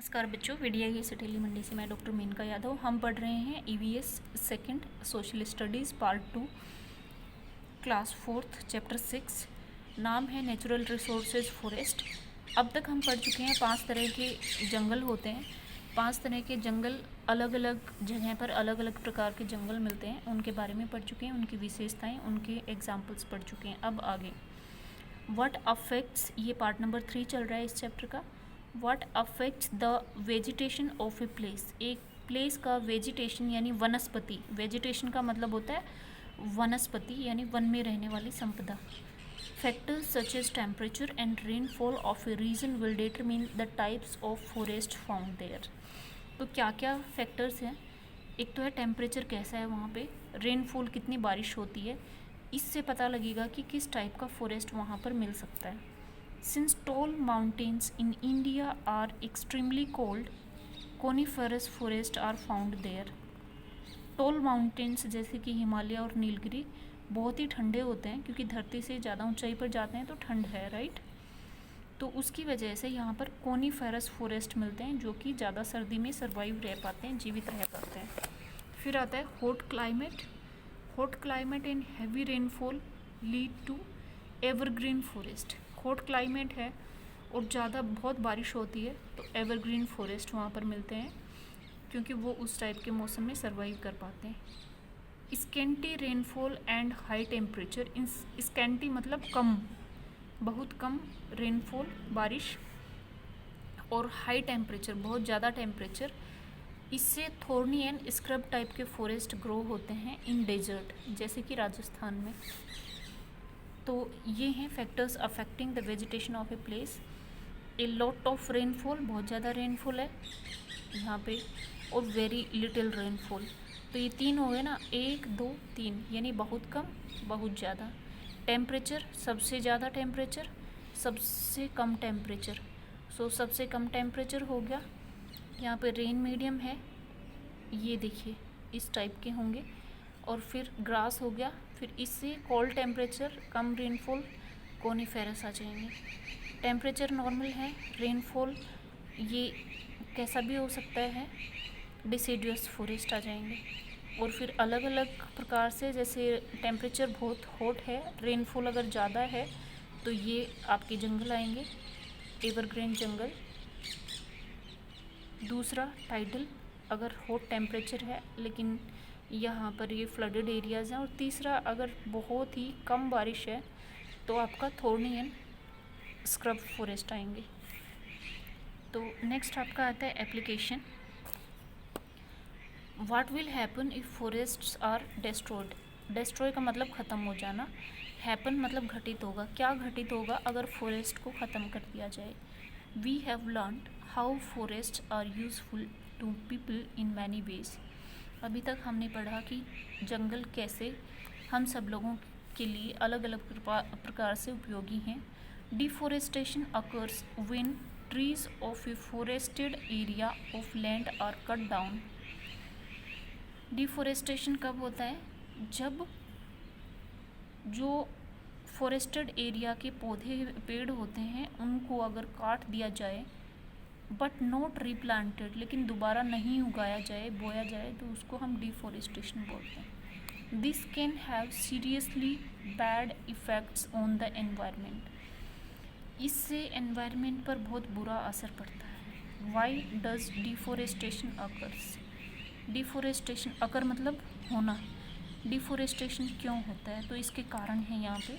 नमस्कार बच्चों, वीडियो से डेली मंडी से मैं डॉक्टर मेनका यादव। हम पढ़ रहे हैं EVS second social studies part 2 class 4 chapter 6। नाम है नेचुरल रिसोर्सेज फॉरेस्ट। अब तक हम पढ़ चुके हैं 5 तरह के जंगल होते हैं। 5 तरह के जंगल अलग अलग जगह पर अलग अलग प्रकार के जंगल मिलते हैं, उनके बारे में पढ़ चुके हैं, उनकी विशेषताएँ, उनके एग्जाम्पल्स पढ़ चुके हैं। अब आगे व्हाट अफेक्ट्स, ये पार्ट नंबर 3 चल रहा है इस चैप्टर का। What affects the vegetation of a place, एक प्लेस का वेजिटेशन यानी वनस्पति। वेजिटेशन का मतलब होता है वनस्पति यानी वन में रहने वाली संपदा। Factors such as temperature and rainfall of a region will determine the types of forest found there. तो क्या क्या फैक्टर्स हैं? एक तो है टेम्परेचर कैसा है वहाँ पे, रेनफॉल कितनी बारिश होती है, इससे पता लगेगा कि किस टाइप का फॉरेस्ट वहाँ पर मिल सकता है। Since tall mountains in India are extremely cold, coniferous forests are found there. Tall mountains जैसे कि हिमालय और नीलगिरी बहुत ही ठंडे होते हैं, क्योंकि धरती से ज़्यादा ऊंचाई पर जाते हैं तो ठंड है, राइट। तो उसकी वजह से यहाँ पर कोनीफेरस फॉरेस्ट मिलते हैं, जो कि ज़्यादा सर्दी में सर्वाइव रह पाते हैं, जीवित रह पाते हैं। फिर आता है hot climate. Hot climate and heavy rainfall lead to evergreen forest. Hot climate है और ज़्यादा बहुत बारिश होती है तो एवरग्रीन फॉरेस्ट वहाँ पर मिलते हैं, क्योंकि वो उस टाइप के मौसम में सर्वाइव कर पाते हैं। Scanty rainfall and high temperature. Scanty मतलब कम, बहुत कम रेनफॉल बारिश, और हाई टेम्परेचर बहुत ज़्यादा टेम्परेचर, इससे थोर्नी एंड स्क्रब टाइप के फॉरेस्ट ग्रो होते हैं इन डेजर्ट, जैसे कि राजस्थान में। तो ये हैं factors affecting the vegetation of a place. A lot of rainfall, बहुत ज़्यादा रेनफॉल है यहाँ पे, और वेरी लिटिल रेनफॉल। तो ये तीन हो गए ना, 1 2 3, यानी बहुत कम बहुत ज़्यादा। टेम्परेचर, सबसे ज़्यादा टेम्परेचर, सबसे कम टेम्परेचर। सो सबसे कम टेम्परेचर हो गया, यहाँ पे रेन मीडियम है, ये देखिए इस टाइप के होंगे। और फिर ग्रास हो गया, फिर इससे कोल्ड टेम्परेचर, कम रेनफॉल, कोनीफेरस आ जाएंगे। टेम्परेचर नॉर्मल है, रेनफॉल ये कैसा भी हो सकता है, डिसिडुअस फॉरेस्ट आ जाएंगे। और फिर अलग अलग प्रकार से, जैसे टेम्परेचर बहुत हॉट है, रेनफॉल अगर ज़्यादा है तो ये आपके जंगल आएंगे, एवरग्रीन जंगल। दूसरा टाइडल, अगर हॉट टेम्परेचर है लेकिन यहाँ पर ये फ्लडेड एरियाज़ हैं। और तीसरा, अगर बहुत ही कम बारिश है तो आपका थोर्नी एंड स्क्रब फॉरेस्ट आएंगे। तो नेक्स्ट आपका आता है application. What will happen if forests are destroyed. Destroy का मतलब ख़त्म हो जाना, हैपन मतलब घटित होगा। क्या घटित होगा अगर फॉरेस्ट को ख़त्म कर दिया जाए? We have learned how forest are useful to people in many ways. अभी तक हमने पढ़ा कि जंगल कैसे हम सब लोगों के लिए अलग अलग प्रकार से उपयोगी हैं। Deforestation occurs when trees of a forested area of land are cut down. Deforestation कब होता है? जब जो फॉरेस्टेड एरिया के पौधे पेड़ होते हैं उनको अगर काट दिया जाए, बट नॉट रीप्लांटेड, लेकिन दोबारा नहीं उगाया जाए, बोया जाए, तो उसको हम डिफॉरेस्टेशन बोलते हैं। This can have seriously bad effects on the environment. इससे एनवायरनमेंट पर बहुत बुरा असर पड़ता है। Why does deforestation occurs. Deforestation occur मतलब होना, डिफॉरेस्टेशन क्यों होता है? तो इसके कारण हैं यहाँ पे।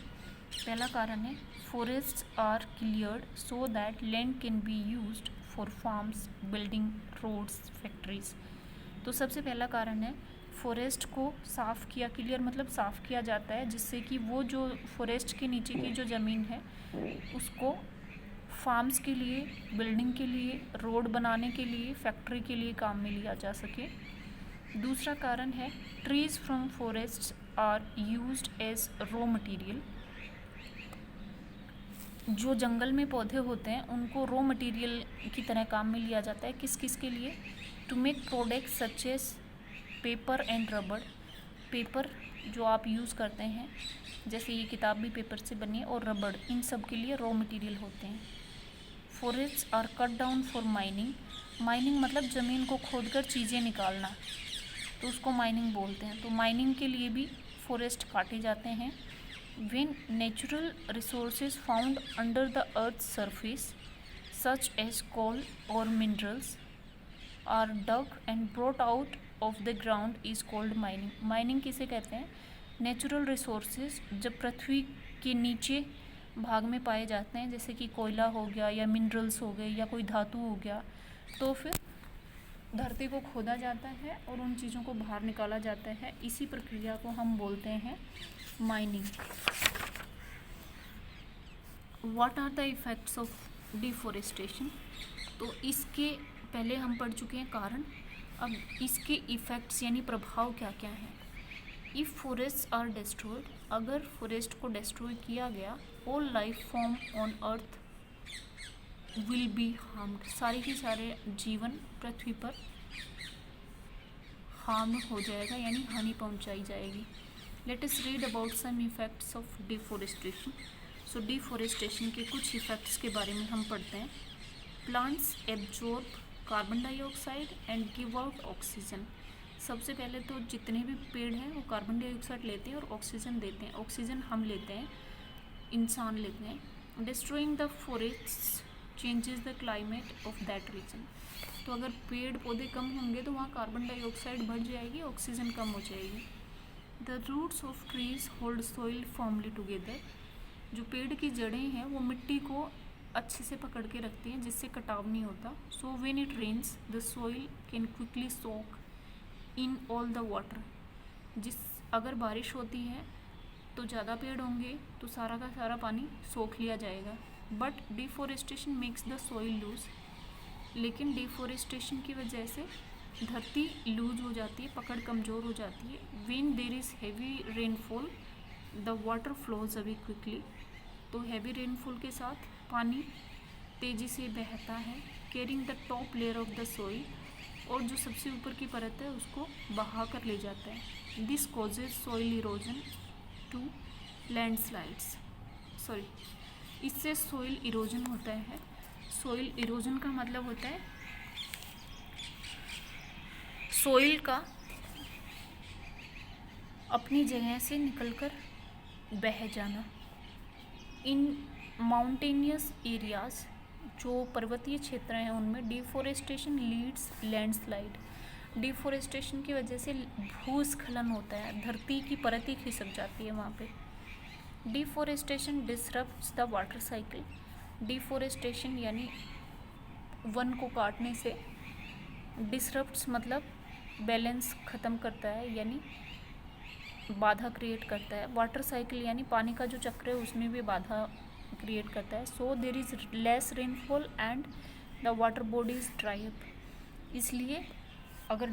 पहला कारण है forests are cleared so that land can be used for farms, building, roads, factories. तो सबसे पहला कारण है फॉरेस्ट को साफ़ किया, क्लियर मतलब साफ़ किया जाता है, जिससे कि वो जो फॉरेस्ट के नीचे की जो ज़मीन है उसको फार्म्स के लिए, बिल्डिंग के लिए, रोड बनाने के लिए, फैक्ट्री के लिए काम में लिया जा सके। दूसरा कारण है trees from forests are used as raw material. जो जंगल में पौधे होते हैं उनको रॉ मटेरियल की तरह काम में लिया जाता है। किस किस के लिए? To make products such as paper and rubber. Paper जो आप यूज़ करते हैं, जैसे ये किताब भी पेपर से बनी है, और रबड़, इन सब के लिए रॉ मटेरियल होते हैं। Forests are cut down for mining. Mining मतलब ज़मीन को खोदकर चीज़ें निकालना, तो उसको माइनिंग बोलते हैं। तो माइनिंग के लिए भी फॉरेस्ट काटे जाते हैं। When natural resources found under the earth surface such as coal और minerals are dug and brought out of the ground is called mining. Mining किसे कहते हैं? नेचुरल रिसोर्सेज जब पृथ्वी के नीचे भाग में पाए जाते हैं, जैसे कि कोयला हो गया या मिनरल्स हो गए या कोई धातु हो गया, तो फिर धरती को खोदा जाता है और उन चीज़ों को बाहर निकाला जाता है। इसी प्रक्रिया को हम बोलते हैं mining. What are the effects of deforestation? तो इसके पहले हम पढ़ चुके हैं कारण, अब इसके इफ़ेक्ट्स यानी प्रभाव क्या क्या हैं। इफ़ फॉरेस्ट आर डिस्ट्रॉयड, अगर फॉरेस्ट को डिस्ट्रॉय किया गया, all life form on earth will be harmed, सारे के सारे जीवन पृथ्वी पर हार्म हो जाएगा यानी हानि पहुंचाई जाएगी। Let us read about some effects of deforestation. So deforestation के कुछ इफ़ेक्ट्स के बारे में हम पढ़ते हैं। Plants absorb carbon dioxide and give out oxygen. सबसे पहले तो जितने भी पेड़ हैं वो कार्बन डाइऑक्साइड लेते हैं और ऑक्सीजन देते हैं। ऑक्सीजन हम लेते हैं, इंसान लेते हैं। Destroying the forest changes the climate of that region. तो अगर पेड़ पौधे कम होंगे तो वहाँ कार्बन डाइऑक्साइड बढ़ जाएगी, ऑक्सीजन कम हो जाएगी। The roots of trees hold soil firmly together. जो पेड़ की जड़ें हैं वो मिट्टी को अच्छे से पकड़ के रखती हैं जिससे कटाव नहीं होता। So when it rains the soil can quickly soak in all the water. अगर बारिश होती है तो ज़्यादा पेड़ होंगे तो सारा का सारा पानी सोख लिया जाएगा। But deforestation makes the soil loose, लेकिन डिफॉरेस्टेशन की वजह से धरती लूज हो जाती है, पकड़ कमज़ोर हो जाती है। When there is heavy rainfall the water flows away quickly. तो हैवी रेनफॉल के साथ पानी तेज़ी से बहता है। Carrying the top layer of the soil, और जो सबसे ऊपर की परत है उसको बहा कर ले जाता है। This causes soil erosion to landslides. इससे सॉइल इरोजन होता है। सॉइल इरोजन का मतलब होता है सॉइल का अपनी जगह से निकलकर बह जाना। इन माउंटेनियस एरियाज, जो पर्वतीय क्षेत्र हैं उनमें डिफॉरेस्टेशन लीड्स लैंडस्लाइड। डिफॉरेस्टेशन की वजह से भूस्खलन होता है, धरती की परत ही खिसक जाती है वहाँ पे। Deforestation disrupts the water cycle. Deforestation यानी वन को काटने से, डिसरप्ट्स मतलब बैलेंस ख़त्म करता है यानी बाधा क्रिएट करता है। वाटर साइकिल यानी पानी का जो चक्र है उसमें भी बाधा क्रिएट करता है। So there is less rainfall and the water bodies dry up. इसलिए अगर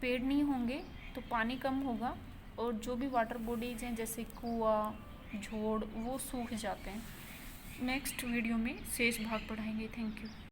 पेड़ नहीं होंगे तो पानी कम होगा और जो भी वाटर बॉडीज़ हैं जैसे कुआं, झोड़, वो सूख जाते हैं। नेक्स्ट वीडियो में शेष भाग पढ़ाएंगे। Thank you.